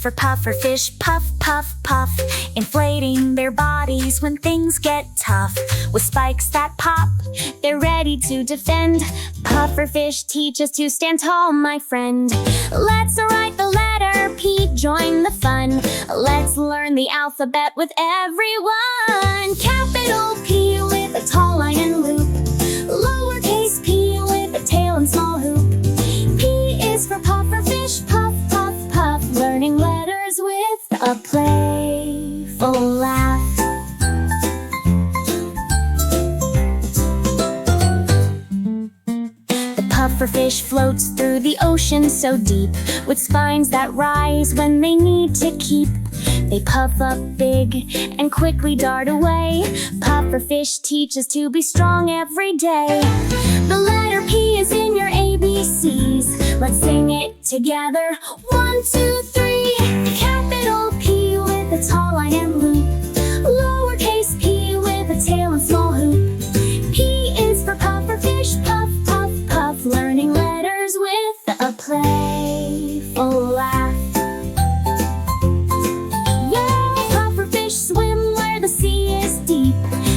for pufferfish, puff, puff, puff, inflating their bodies when things get tough. With spikes that pop, they're ready to defend. Pufferfish teach us to stand tall, my friend. Let's write the letter P, join the fun. Let's learn the alphabet with everyone. Capital P with a tall line and loop. Lowercase p with a tail and small hoop. P is for pufferfish, puff, puff, puff, learning letters with a playful laugh. The pufferfish floats through the ocean so deep, with spines that rise when they need to keep. They puff up big and quickly dart away. Pufferfish teach us to be strong every day. The letter P is in your ABCs. Let's sing it together. 1, 2, 3. Capital P with a tall line and loop. Lowercase p with a tail and small hoop. P is for pufferfish, puff, puff, puff, learning letters with a playful laugh.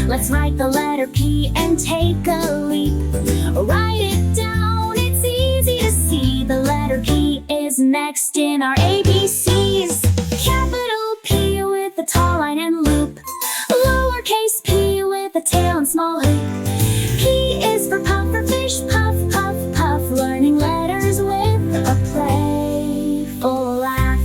Let's write the letter P and take a leap. Write it down, it's easy to see. The letter P is next in our ABCs. Capital P with a tall line and loop. Lowercase p with a tail and small hoop. P is for pufferfish, puff, puff, puff, learning letters with a playful laugh.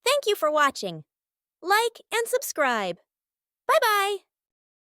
Thank you for watching. Like and subscribe. Bye-bye.